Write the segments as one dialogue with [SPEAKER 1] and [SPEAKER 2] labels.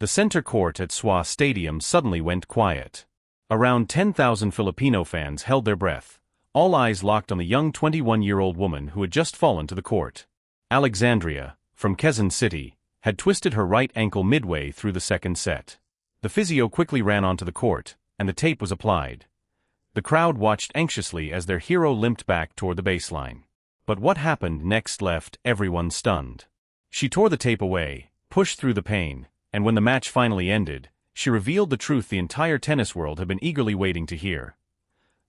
[SPEAKER 1] The center court at SWA Stadium suddenly went quiet. Around 10,000 Filipino fans held their breath, all eyes locked on the young 21-year-old woman who had just fallen to the court. Alexandria, from Quezon City, had twisted her right ankle midway through the second set. The physio quickly ran onto the court, and the tape was applied. The crowd watched anxiously as their hero limped back toward the baseline. But what happened next left everyone stunned. She tore the tape away, pushed through the pain, and when the match finally ended, she revealed the truth the entire tennis world had been eagerly waiting to hear.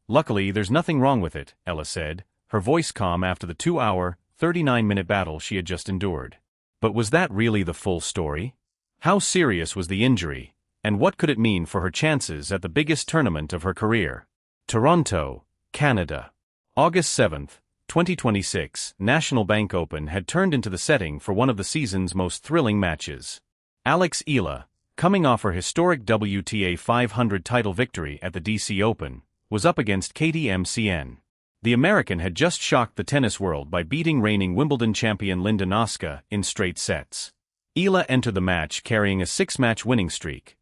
[SPEAKER 1] "Luckily, there's nothing wrong with it," Eala said, her voice calm after the 2-hour, 39-minute battle she had just endured. But was that really the full story? How serious was the injury, and what could it mean for her chances at the biggest tournament of her career? Toronto, Canada. August 7, 2026, National Bank Open had turned into the setting for one of the season's most thrilling matches. Alex Eala, coming off her historic WTA 500 title victory at the DC Open, was up against Caty McNally. The American had just shocked the tennis world by beating reigning Wimbledon champion Linda Noska in straight sets. Eala entered the match carrying a 6-match winning streak.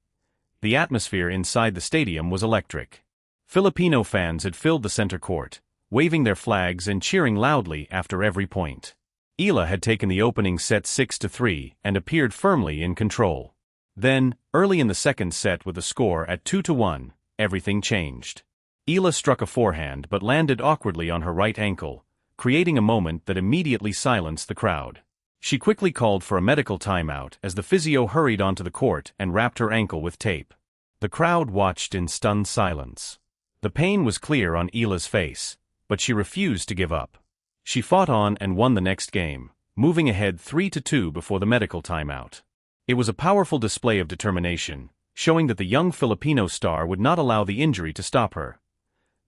[SPEAKER 1] The atmosphere inside the stadium was electric. Filipino fans had filled the center court, waving their flags and cheering loudly after every point. Eala had taken the opening set 6-3 and appeared firmly in control. Then, early in the second set with the score at 2-1, everything changed. Eala struck a forehand but landed awkwardly on her right ankle, creating a moment that immediately silenced the crowd. She quickly called for a medical timeout as the physio hurried onto the court and wrapped her ankle with tape. The crowd watched in stunned silence. The pain was clear on Eala's face, but she refused to give up. She fought on and won the next game, moving ahead 3-2 before the medical timeout. It was a powerful display of determination, showing that the young Filipino star would not allow the injury to stop her.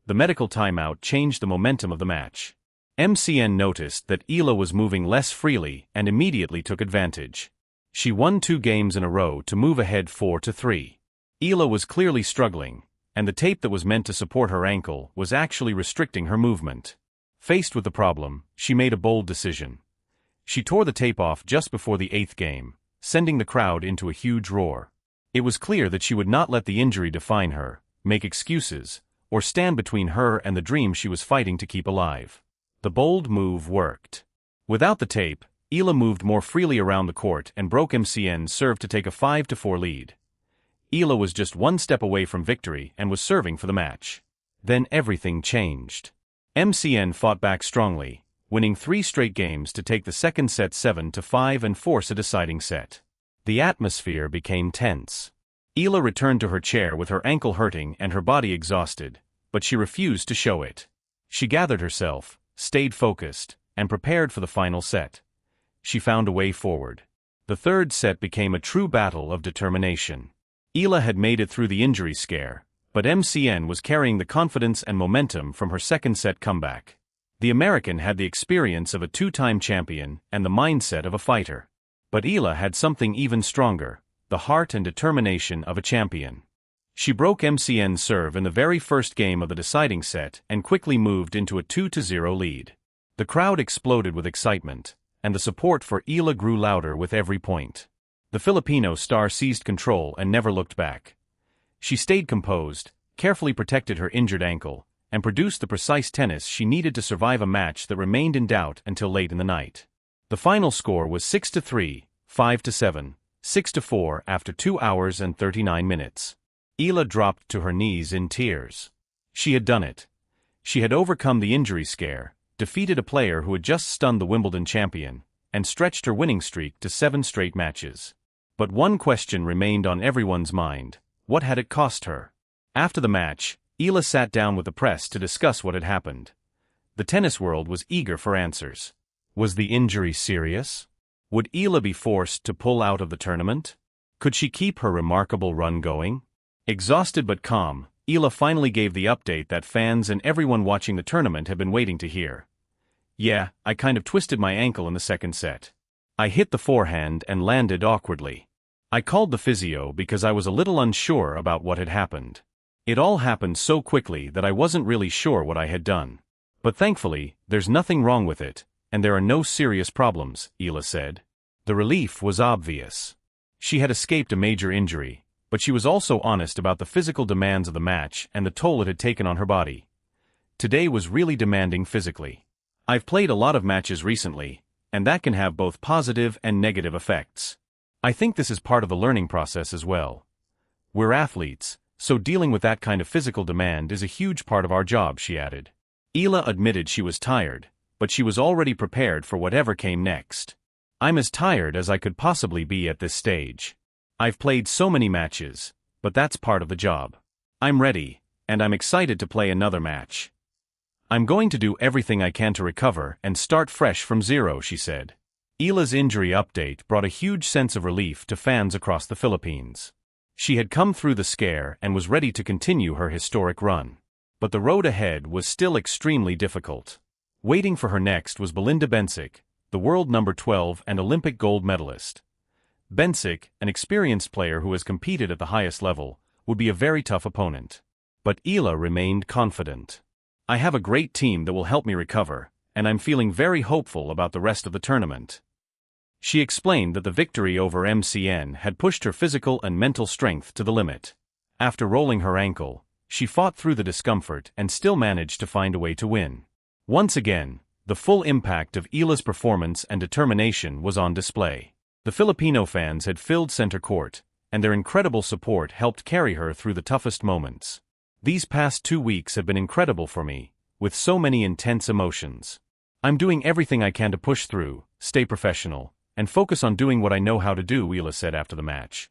[SPEAKER 1] The medical timeout changed the momentum of the match. MCN noticed that Eala was moving less freely and immediately took advantage. She won 2 games in a row to move ahead 4-3. Eala was clearly struggling, and the tape that was meant to support her ankle was actually restricting her movement. Faced with the problem, she made a bold decision. She tore the tape off just before the 8th game, sending the crowd into a huge roar. It was clear that she would not let the injury define her, make excuses, or stand between her and the dream she was fighting to keep alive. The bold move worked. Without the tape, Eala moved more freely around the court and broke MCN's serve to take a 5-4 lead. Eala was just 1 step away from victory and was serving for the match. Then everything changed. MCN fought back strongly, winning 3 straight games to take the second set 7-5 and force a deciding set. The atmosphere became tense. Eala returned to her chair with her ankle hurting and her body exhausted, but she refused to show it. She gathered herself, stayed focused, and prepared for the final set. She found a way forward. The third set became a true battle of determination. Eala had made it through the injury scare, but MCN was carrying the confidence and momentum from her second set comeback. The American had the experience of a 2-time champion and the mindset of a fighter. But Eala had something even stronger, the heart and determination of a champion. She broke MCN's serve in the very first game of the deciding set and quickly moved into a 2-0 lead. The crowd exploded with excitement, and the support for Eala grew louder with every point. The Filipino star seized control and never looked back. She stayed composed, carefully protected her injured ankle, and produced the precise tennis she needed to survive a match that remained in doubt until late in the night. The final score was 6-3, 5-7, 6-4 after 2 hours and 39 minutes. Eala dropped to her knees in tears. She had done it. She had overcome the injury scare, defeated a player who had just stunned the Wimbledon champion, and stretched her winning streak to 7 straight matches. But one question remained on everyone's mind: what had it cost her? After the match, Eala sat down with the press to discuss what had happened. The tennis world was eager for answers. Was the injury serious? Would Eala be forced to pull out of the tournament? Could she keep her remarkable run going? Exhausted but calm, Eala finally gave the update that fans and everyone watching the tournament had been waiting to hear. "Yeah, I kind of twisted my ankle in the second set. I hit the forehand and landed awkwardly. I called the physio because I was a little unsure about what had happened. It all happened so quickly that I wasn't really sure what I had done. But thankfully, there's nothing wrong with it, and there are no serious problems," Eala said. The relief was obvious. She had escaped a major injury, but she was also honest about the physical demands of the match and the toll it had taken on her body. Today was really demanding physically. I've played a lot of matches recently, and that can have both positive and negative effects. I think this is part of the learning process as well. We're athletes, so dealing with that kind of physical demand is a huge part of our job, she added. Eala admitted she was tired, but she was already prepared for whatever came next. I'm as tired as I could possibly be at this stage. I've played so many matches, but that's part of the job. I'm ready, and I'm excited to play another match. I'm going to do everything I can to recover and start fresh from zero, she said. Eala's injury update brought a huge sense of relief to fans across the Philippines. She had come through the scare and was ready to continue her historic run. But the road ahead was still extremely difficult. Waiting for her next was Belinda Bencic, the world number 12 and Olympic gold medalist. Bencic, an experienced player who has competed at the highest level, would be a very tough opponent. But Eala remained confident. I have a great team that will help me recover, and I'm feeling very hopeful about the rest of the tournament. She explained that the victory over MCN had pushed her physical and mental strength to the limit. After rolling her ankle, she fought through the discomfort and still managed to find a way to win. Once again, the full impact of Eala's performance and determination was on display. The Filipino fans had filled center court, and their incredible support helped carry her through the toughest moments. These past 2 weeks have been incredible for me, with so many intense emotions. I'm doing everything I can to push through, stay professional, and focus on doing what I know how to do, Eala said after the match.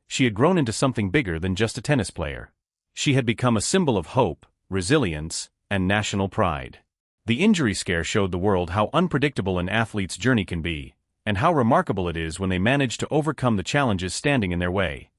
[SPEAKER 1] She had grown into something bigger than just a tennis player. She had become a symbol of hope, resilience, and national pride. The injury scare showed the world how unpredictable an athlete's journey can be, and how remarkable it is when they manage to overcome the challenges standing in their way.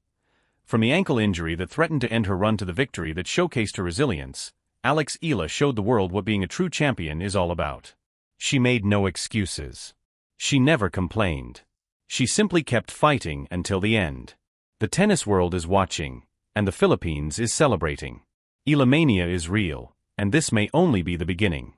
[SPEAKER 1] From the ankle injury that threatened to end her run to the victory that showcased her resilience, Alex Eala showed the world what being a true champion is all about. She made no excuses. She never complained. She simply kept fighting until the end. The tennis world is watching, and the Philippines is celebrating. Eala mania is real, and this may only be the beginning.